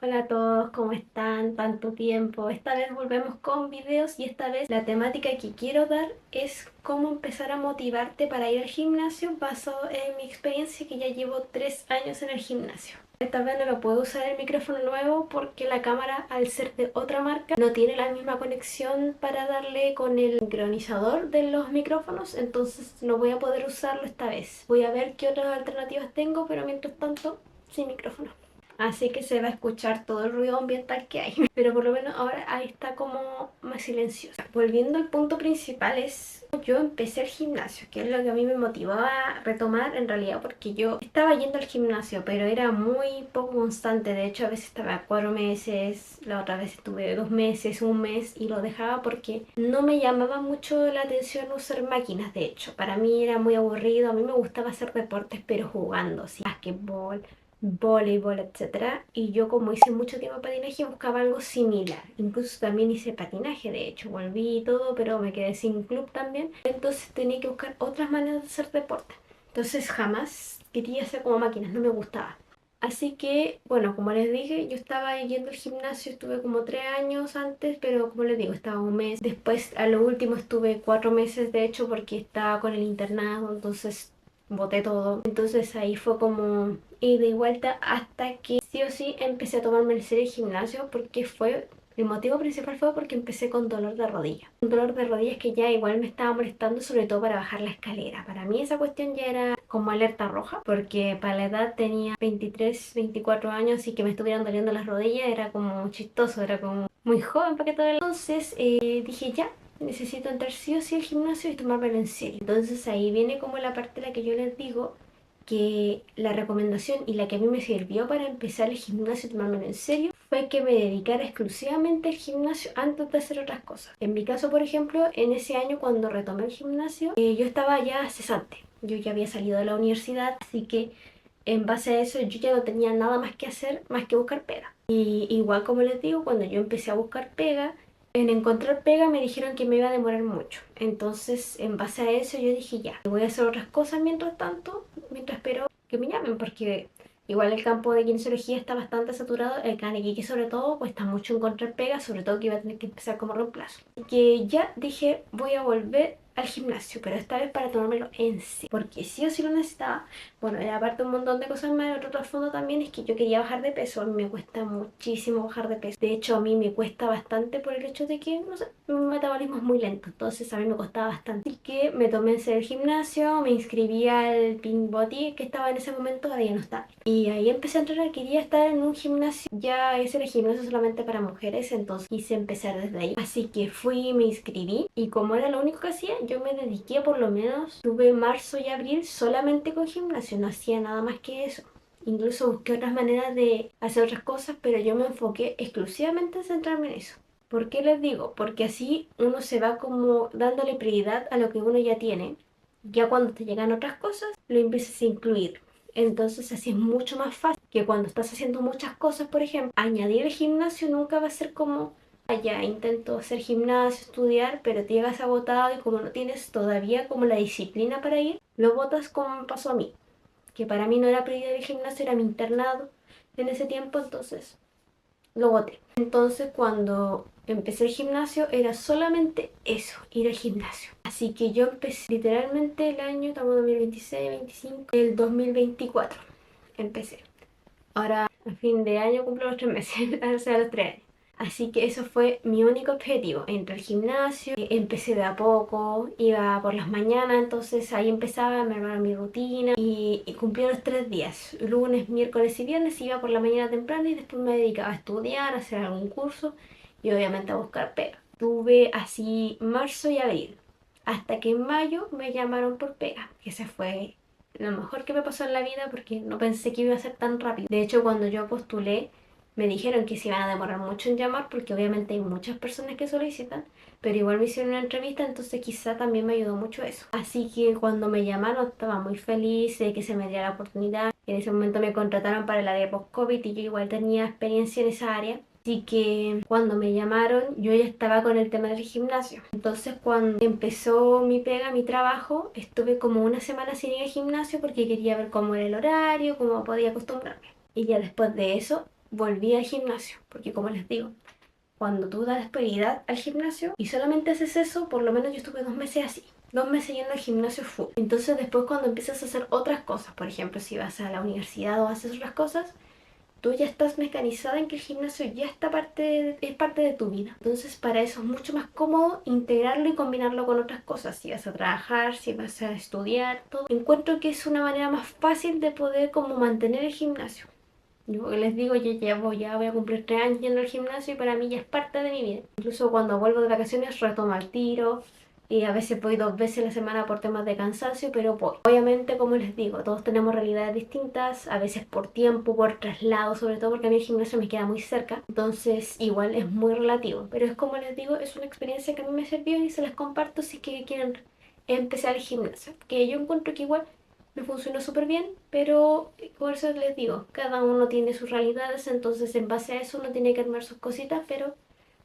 Hola a todos, ¿cómo están? Tanto tiempo. Esta vez volvemos con videos y esta vez la temática que quiero dar es cómo empezar a motivarte para ir al gimnasio basado en mi experiencia que ya llevo 3 años en el gimnasio. Esta vez no lo puedo usar el micrófono nuevo porque la cámara, al ser de otra marca, no tiene la misma conexión para darle con el sincronizador de los micrófonos, entonces no voy a poder usarlo esta vez. Voy a ver qué otras alternativas tengo, pero mientras tanto, sin micrófono. Así que se va a escuchar todo el ruido ambiental que hay. Pero por lo menos ahora ahí está como más silencioso. Volviendo al punto principal es, yo empecé el gimnasio, que es lo que a mí me motivó a retomar en realidad, porque yo estaba yendo al gimnasio, pero era muy poco constante. De hecho, a veces estaba 4 meses, la otra vez estuve 2 meses, un mes y lo dejaba porque no me llamaba mucho la atención usar máquinas. De hecho, para mí era muy aburrido. A mí me gustaba hacer deportes, pero jugando, así, basquetbol, voleibol, etcétera. Y yo, como hice mucho tiempo patinaje, buscaba algo similar. Incluso también hice patinaje, de hecho, volví y todo, pero me quedé sin club también. Entonces tenía que buscar otras maneras de hacer deporte. Entonces jamás quería hacer como máquinas, no me gustaba. Así que, bueno, como les dije, yo estaba yendo al gimnasio, estuve como 3 años antes, pero como les digo, estaba un mes. Después, a lo último, estuve 4 meses, de hecho, porque estaba con el internado, entonces boté todo. Entonces ahí fue como ida y vuelta hasta que sí o sí empecé a tomarme en serio el gimnasio porque fue... El motivo principal fue porque empecé con dolor de rodilla. Un dolor de rodillas que ya igual me estaba molestando, sobre todo para bajar la escalera. Para mí esa cuestión ya era como alerta roja, porque para la edad tenía 23, 24 años y que me estuvieran doliendo las rodillas era como chistoso, era como muy joven para que todo. Entonces dije ya, necesito entrar sí o sí al gimnasio y tomármelo en serio. Entonces ahí viene como la parte en la que yo les digo que la recomendación y la que a mí me sirvió para empezar el gimnasio y tomármelo en serio fue que me dedicara exclusivamente al gimnasio antes de hacer otras cosas. En mi caso, por ejemplo, en ese año cuando retomé el gimnasio, yo estaba ya cesante. Yo ya había salido de la universidad, así que en base a eso yo ya no tenía nada más que hacer más que buscar pega. Y igual como les digo, cuando yo empecé a buscar pega, en encontrar pega me dijeron que me iba a demorar mucho. Entonces, en base a eso yo dije ya, voy a hacer otras cosas mientras tanto, mientras espero que me llamen, porque igual el campo de kinesiología está bastante saturado, el Kanekiki sobre todo, cuesta mucho encontrar pega, sobre todo que iba a tener que empezar como reemplazo. Y que ya dije, voy a volver al gimnasio, pero esta vez para tomármelo en sí, porque sí o sí lo necesitaba. Bueno, y aparte un montón de cosas más, otro trasfondo también es que yo quería bajar de peso. A mí me cuesta muchísimo bajar de peso. De hecho, a mí me cuesta bastante por el hecho de que, no sé, mi metabolismo es muy lento. Entonces a mí me costaba bastante. Así que me tomé en serio el gimnasio, me inscribí al Pink Body que estaba en ese momento, ahora ya no está. Y ahí empecé a entrenar, quería estar en un gimnasio. Ya ese era gimnasio solamente para mujeres, entonces quise empezar desde ahí. Así que fui, me inscribí y como era lo único que hacía, yo me dediqué por lo menos, tuve marzo y abril solamente con gimnasio, no hacía nada más que eso. Incluso busqué otras maneras de hacer otras cosas, pero yo me enfoqué exclusivamente en centrarme en eso. ¿Por qué les digo? Porque así uno se va como dándole prioridad a lo que uno ya tiene. Ya cuando te llegan otras cosas, lo empiezas a incluir. Entonces así es mucho más fácil que cuando estás haciendo muchas cosas, por ejemplo, añadir el gimnasio nunca va a ser como ya intento hacer gimnasio, estudiar, pero te llegas agotado y como no tienes todavía como la disciplina para ir, lo botas como me pasó a mí, que para mí no era prioridad el gimnasio, era mi internado en ese tiempo, entonces lo boté. Entonces cuando empecé el gimnasio era solamente eso, ir al gimnasio. Así que yo empecé literalmente el año, estamos en 2026, 25, el 2024 empecé. Ahora a fin de año cumplo los 3 meses, o sea, los 3 años. Así que eso fue mi único objetivo. Entré al gimnasio, empecé de a poco, iba por las mañanas, entonces ahí empezaba, me armaba mi rutina y cumplí los 3 días. Lunes, miércoles y viernes iba por la mañana temprano y después me dedicaba a estudiar, a hacer algún curso y obviamente a buscar pega. Tuve así marzo y abril, hasta que en mayo me llamaron por pega, que se fue lo mejor que me pasó en la vida porque no pensé que iba a ser tan rápido. De hecho, cuando yo postulé, me dijeron que se iban a demorar mucho en llamar porque obviamente hay muchas personas que solicitan, pero igual me hicieron una entrevista, entonces quizá también me ayudó mucho eso. Así que cuando me llamaron estaba muy feliz de que se me diera la oportunidad. En ese momento me contrataron para el área post-COVID y yo igual tenía experiencia en esa área. Así que cuando me llamaron yo ya estaba con el tema del gimnasio. Entonces cuando empezó mi pega, mi trabajo, estuve como una semana sin ir al gimnasio porque quería ver cómo era el horario, cómo podía acostumbrarme. Y ya después de eso volví al gimnasio, porque como les digo, cuando tú das prioridad al gimnasio y solamente haces eso, por lo menos yo estuve 2 meses así. 2 meses yendo al gimnasio full. Entonces después cuando empiezas a hacer otras cosas, por ejemplo, si vas a la universidad o haces otras cosas, tú ya estás mecanizada en que el gimnasio ya está es parte de tu vida. Entonces para eso es mucho más cómodo integrarlo y combinarlo con otras cosas. Si vas a trabajar, si vas a estudiar, todo. Encuentro que es una manera más fácil de poder como mantener el gimnasio. Yo les digo, ya voy a cumplir 3 años yendo al gimnasio y para mí ya es parte de mi vida. Incluso cuando vuelvo de vacaciones retomo al tiro y a veces voy 2 veces a la semana por temas de cansancio, pero voy. Obviamente, como les digo, todos tenemos realidades distintas, a veces por tiempo, por traslado, sobre todo porque a mí el gimnasio me queda muy cerca, entonces igual es muy relativo. Pero es como les digo, es una experiencia que a mí me sirvió y se las comparto si es que quieren empezar el gimnasio. Que yo encuentro que igual me funcionó súper bien, pero por eso les digo, cada uno tiene sus realidades, entonces en base a eso uno tiene que armar sus cositas, pero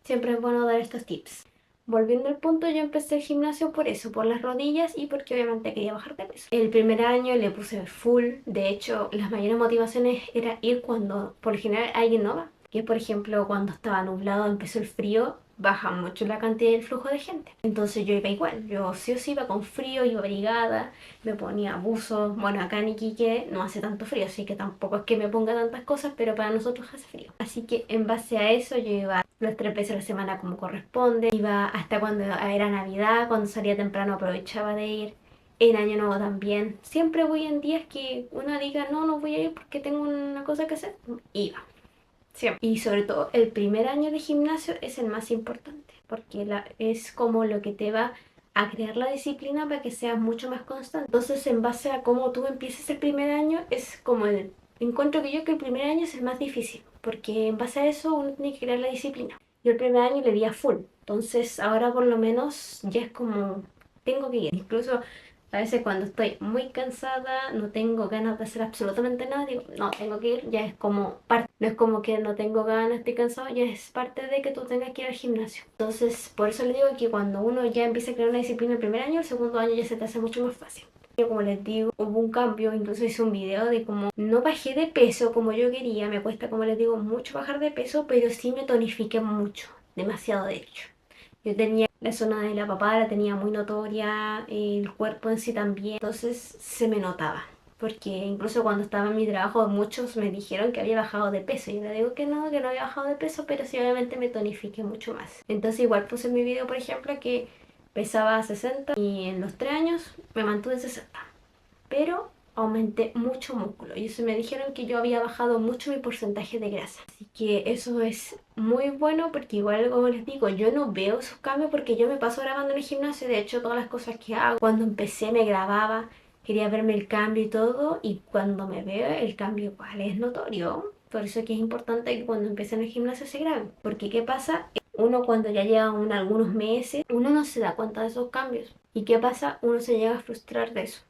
siempre es bueno dar estos tips. Volviendo al punto, yo empecé el gimnasio por eso, por las rodillas y porque obviamente quería bajar de peso. El primer año le puse full, de hecho las mayores motivaciones era ir cuando por lo general alguien no va. Que por ejemplo cuando estaba nublado, empezó el frío, baja mucho la cantidad del flujo de gente. Entonces yo iba igual, yo sí o sí iba con frío, iba abrigada, me ponía buzos. Bueno, acá en Iquique no hace tanto frío, así que tampoco es que me ponga tantas cosas, pero para nosotros hace frío. Así que en base a eso yo iba las 3 veces a la semana como corresponde. Iba hasta cuando era Navidad, cuando salía temprano aprovechaba de ir. En Año Nuevo también. Siempre voy en días que uno diga, no, no voy a ir porque tengo una cosa que hacer. Iba. Siempre. Y sobre todo el primer año de gimnasio es el más importante, porque es como lo que te va a crear la disciplina para que seas mucho más constante. Entonces, en base a cómo tú empieces el primer año, es como el... Encuentro que yo que el primer año es el más difícil, porque en base a eso uno tiene que crear la disciplina. Yo el primer año le di a full, entonces ahora por lo menos ya es como... Tengo que ir. Incluso a veces cuando estoy muy cansada, no tengo ganas de hacer absolutamente nada, digo, no, tengo que ir, ya es como parte, no es como que no tengo ganas, estoy cansado, ya es parte de que tú tengas que ir al gimnasio. Entonces, por eso le digo que cuando uno ya empieza a crear una disciplina el primer año, el segundo año ya se te hace mucho más fácil. Yo, como les digo, hubo un cambio, incluso hice un video de cómo no bajé de peso como yo quería, me cuesta, como les digo, mucho bajar de peso, pero sí me tonifiqué mucho, demasiado de hecho. Yo tenía la zona de la papada, la tenía muy notoria, el cuerpo en sí también, entonces se me notaba. Porque incluso cuando estaba en mi trabajo muchos me dijeron que había bajado de peso. Yo le digo que no había bajado de peso, pero sí obviamente me tonifiqué mucho más. Entonces igual puse en mi video, por ejemplo, que pesaba 60 y en los 3 años me mantuve en 60. Pero aumenté mucho músculo y eso me dijeron que yo había bajado mucho mi porcentaje de grasa. Así que eso es muy bueno porque igual como les digo, yo no veo esos cambios porque yo me paso grabando en el gimnasio. De hecho, todas las cosas que hago, cuando empecé me grababa, quería verme el cambio y todo, y cuando me veo el cambio igual es notorio. Por eso es que es importante que cuando empiecen el gimnasio se graben. Porque ¿qué pasa? Uno cuando ya lleva algunos meses, uno no se da cuenta de esos cambios. ¿Y qué pasa? Uno se llega a frustrar de eso.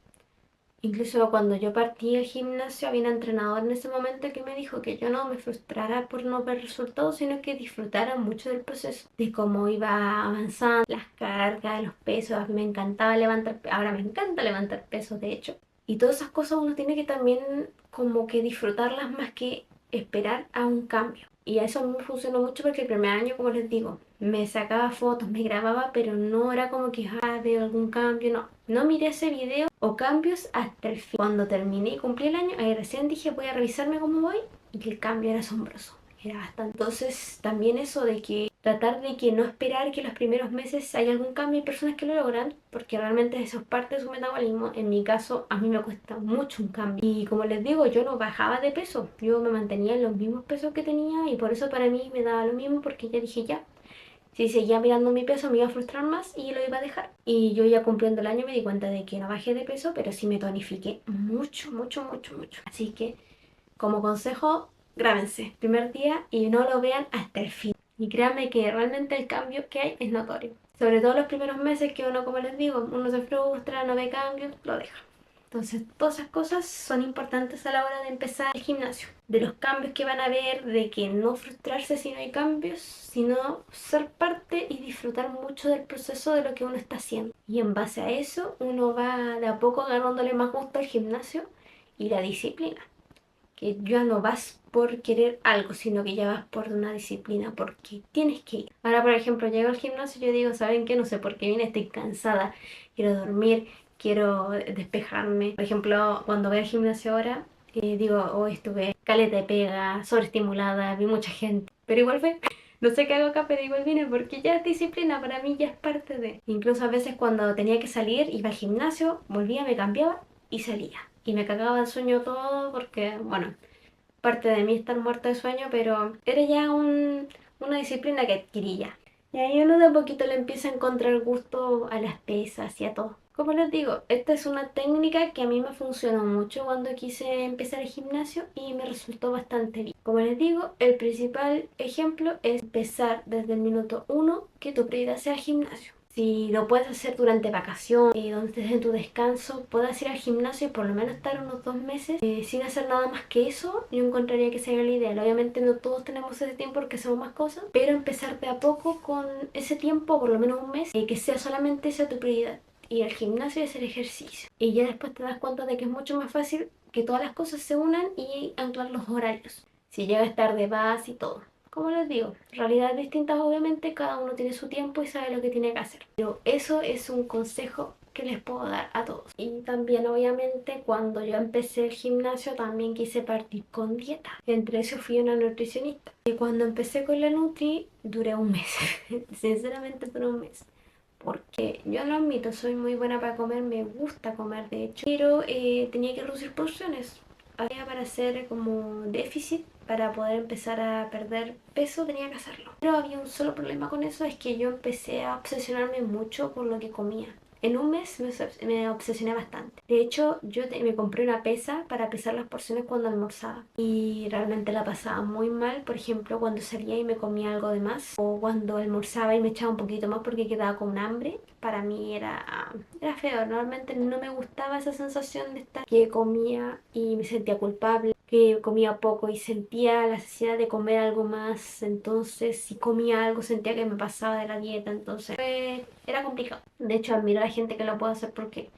Incluso cuando yo partí al gimnasio, había un entrenador en ese momento que me dijo que yo no me frustrara por no ver resultados, sino que disfrutara mucho del proceso, de cómo iba avanzando, las cargas, los pesos. A mí me encantaba levantar, ahora me encanta levantar pesos, de hecho. Y todas esas cosas uno tiene que también como que disfrutarlas más que esperar a un cambio. Y a eso a mí me funcionó mucho porque el primer año, como les digo, me sacaba fotos, me grababa, pero no era como que veo algún cambio, no. No miré ese video o cambios hasta el fin. Cuando terminé y cumplí el año, ahí recién dije voy a revisarme cómo voy y que el cambio era asombroso. Era bastante. Entonces también eso de que tratar de que no esperar que los primeros meses haya algún cambio. Hay personas que lo logran porque realmente eso es parte de su metabolismo. En mi caso, a mí me cuesta mucho un cambio. Y como les digo, yo no bajaba de peso. Yo me mantenía en los mismos pesos que tenía y por eso para mí me daba lo mismo porque ya dije ya. Si seguía mirando mi peso me iba a frustrar más y lo iba a dejar. Y yo ya cumpliendo el año me di cuenta de que no bajé de peso, pero sí me tonifiqué mucho, mucho, mucho, mucho. Así que como consejo, grábense primer día y no lo vean hasta el fin. Y créanme que realmente el cambio que hay es notorio. Sobre todo los primeros meses que uno, como les digo, uno se frustra, no ve cambios, lo deja. Entonces, todas esas cosas son importantes a la hora de empezar el gimnasio. De los cambios que van a haber, de que no frustrarse si no hay cambios, sino ser parte y disfrutar mucho del proceso de lo que uno está haciendo. Y en base a eso, uno va de a poco agarrándole más gusto al gimnasio y la disciplina. que ya no vas por querer algo, sino que ya vas por una disciplina, porque tienes que ir. Ahora, por ejemplo, llego al gimnasio y yo digo, ¿saben qué? No sé por qué vine, estoy cansada, quiero dormir, quiero despejarme. Por ejemplo, cuando voy al gimnasio ahora, digo, hoy estuve caleta de pega, sobreestimulada, vi mucha gente, pero igual fue. No sé qué hago acá, pero igual vine porque ya es disciplina, para mí ya es parte de. Incluso a veces cuando tenía que salir, iba al gimnasio, volvía, me cambiaba y salía. Y me cagaba el sueño todo porque, bueno, parte de mí estar muerta de sueño, pero era ya una disciplina que adquirí ya. Y ahí uno de a poquito le empieza a encontrar gusto a las pesas y a todo. Como les digo, esta es una técnica que a mí me funcionó mucho cuando quise empezar el gimnasio y me resultó bastante bien. Como les digo, el principal ejemplo es empezar desde el minuto uno que tu prioridad sea el gimnasio. Si lo puedes hacer durante vacaciones, donde estés en tu descanso, puedas ir al gimnasio y por lo menos estar unos 2 meses sin hacer nada más que eso, yo encontraría que sería lo ideal. Obviamente no todos tenemos ese tiempo porque hacemos más cosas, pero empezar de a poco con ese tiempo, por lo menos un mes, que sea solamente esa tu prioridad. Ir al gimnasio y hacer ejercicio. Y ya después te das cuenta de que es mucho más fácil que todas las cosas se unan y actuar los horarios. Si llegas tarde vas y todo. Como les digo, realidades distintas obviamente, cada uno tiene su tiempo y sabe lo que tiene que hacer. Pero eso es un consejo que les puedo dar a todos. Y también obviamente cuando yo empecé el gimnasio también quise partir con dieta. Entre eso fui una nutricionista. Y cuando empecé con la Nutri duré un mes. Sinceramente duré un mes. Porque yo lo admito, soy muy buena para comer, me gusta comer de hecho, pero tenía que reducir porciones. Había para hacer como déficit, para poder empezar a perder peso tenía que hacerlo. Pero había un solo problema con eso, es que yo empecé a obsesionarme mucho por lo que comía. En un mes me obsesioné bastante. De hecho, me compré una pesa para pesar las porciones cuando almorzaba. Y realmente la pasaba muy mal, por ejemplo, cuando salía y me comía algo de más. O cuando almorzaba y me echaba un poquito más porque quedaba con hambre. Para mí era feo. Normalmente no me gustaba esa sensación de estar que comía y me sentía culpable, que comía poco y sentía la necesidad de comer algo más. Entonces, si comía algo, sentía que me pasaba de la dieta. Entonces, era complicado. De hecho, admiro a la gente que lo puede hacer porque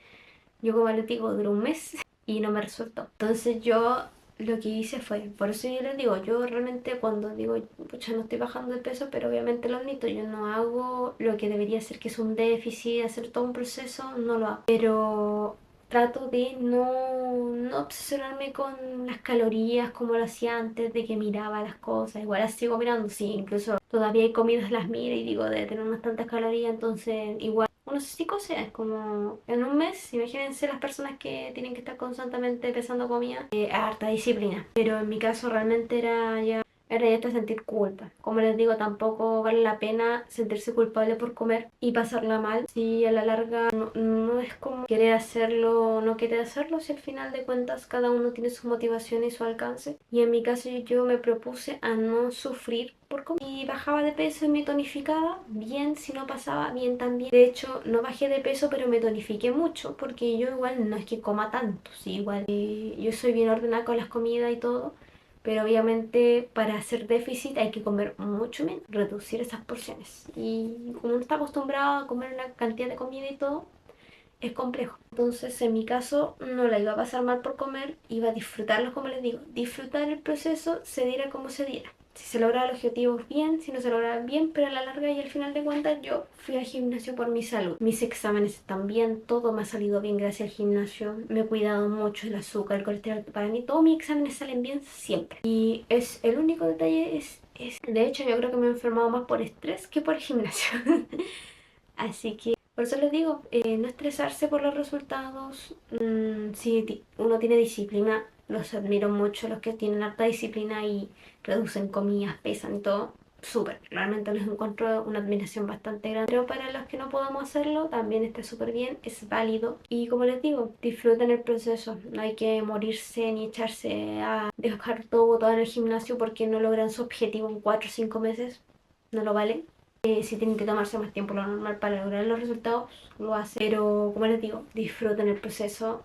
yo, como les digo, duró un mes y no me resultó. Entonces, yo lo que hice fue, por eso yo les digo, yo realmente cuando digo, pucha, no estoy bajando de peso, pero obviamente lo admito, yo no hago lo que debería hacer, que es un déficit, hacer todo un proceso, no lo hago. Pero trato de no obsesionarme con las calorías como lo hacía antes de que miraba las cosas. Igual las sigo mirando, sí, incluso todavía hay comidas las miro y digo de tener unas tantas calorías, entonces igual uno se psicosea, es como en un mes, imagínense las personas que tienen que estar constantemente pesando comida, harta disciplina. Pero en mi caso realmente era ya hasta sentir culpa. Como les digo, tampoco vale la pena sentirse culpable por comer y pasarla mal. Si a la larga no es como querer hacerlo o no querer hacerlo, si al final de cuentas cada uno tiene su motivación y su alcance. Y en mi caso yo me propuse a no sufrir por comer. Y bajaba de peso y me tonificaba bien, si no pasaba bien también. De hecho, no bajé de peso, pero me tonifiqué mucho porque yo igual no es que coma tanto. Sí, igual yo soy bien ordenada con las comidas y todo. Pero obviamente para hacer déficit hay que comer mucho menos, reducir esas porciones. Y como uno está acostumbrado a comer una cantidad de comida y todo, es complejo. Entonces en mi caso no la iba a pasar mal por comer, iba a disfrutarlo como les digo, disfrutar el proceso, se diera como se diera. Si se lograban los objetivos bien, si no se lograban bien, pero a la larga y al final de cuentas yo fui al gimnasio por mi salud. Mis exámenes están bien, todo me ha salido bien gracias al gimnasio. Me he cuidado mucho el azúcar, el colesterol. Para mí todos mis exámenes salen bien siempre. Y es el único detalle de hecho yo creo que me he enfermado más por estrés que por el gimnasio. Así que por eso les digo, no estresarse por los resultados. Si uno tiene disciplina, los admiro mucho, los que tienen harta disciplina y reducen comidas, pesan y todo. Súper, realmente les encuentro una admiración bastante grande. Pero para los que no podamos hacerlo, también está súper bien, es válido. Y como les digo, disfruten el proceso. No hay que morirse ni echarse a dejar todo en el gimnasio porque no logran su objetivo en 4 o 5 meses. No lo vale. Si tienen que tomarse más tiempo lo normal para lograr los resultados, lo hacen. Pero como les digo, disfruten el proceso.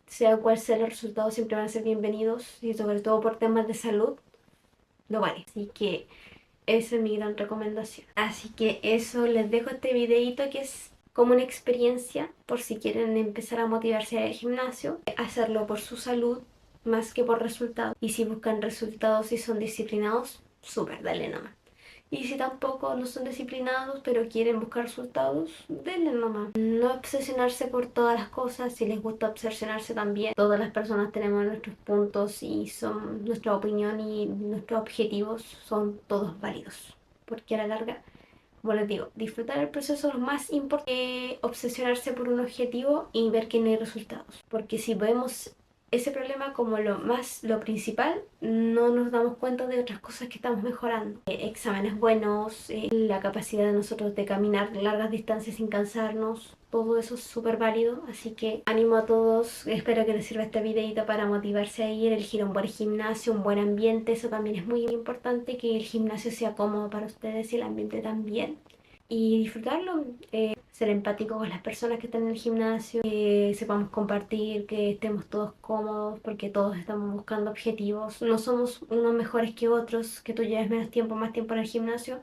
Sea cual sea el resultado, siempre van a ser bienvenidos. Y sobre todo por temas de salud, lo vale. Así que esa es mi gran recomendación. Así que eso, les dejo este videito que es como una experiencia por si quieren empezar a motivarse al gimnasio, hacerlo por su salud más que por resultados. Y si buscan resultados y son disciplinados, súper, dale nomás. Y si tampoco no son disciplinados, pero quieren buscar resultados, denle nomás. No obsesionarse por todas las cosas, si les gusta obsesionarse también. Todas las personas tenemos nuestros puntos y son nuestra opinión y nuestros objetivos son todos válidos. Porque a la larga, bueno, les digo, disfrutar el proceso es lo más importante que obsesionarse por un objetivo y ver que no hay resultados. Porque si vemos ese problema como lo principal, no nos damos cuenta de otras cosas que estamos mejorando. Exámenes buenos, la capacidad de nosotros de caminar largas distancias sin cansarnos, todo eso es súper válido, así que ánimo a todos, espero que les sirva este videito para motivarse a ir, elegir un buen gimnasio, un buen ambiente, eso también es muy importante, que el gimnasio sea cómodo para ustedes y el ambiente también. Y disfrutarlo, ser empático con las personas que están en el gimnasio, que sepamos compartir, que estemos todos cómodos, porque todos estamos buscando objetivos. No somos unos mejores que otros, que tú lleves menos tiempo, más tiempo en el gimnasio.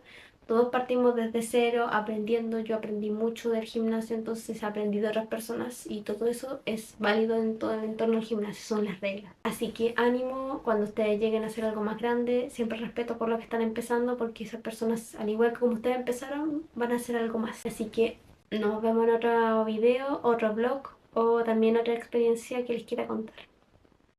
Todos partimos desde cero, aprendiendo. Yo aprendí mucho del gimnasio, entonces aprendí de otras personas y todo eso es válido en todo el entorno del gimnasio, son las reglas. Así que ánimo cuando ustedes lleguen a hacer algo más grande, siempre respeto por lo que están empezando, porque esas personas, al igual que como ustedes empezaron, van a hacer algo más. Así que nos vemos en otro video, otro vlog o también otra experiencia que les quiera contar.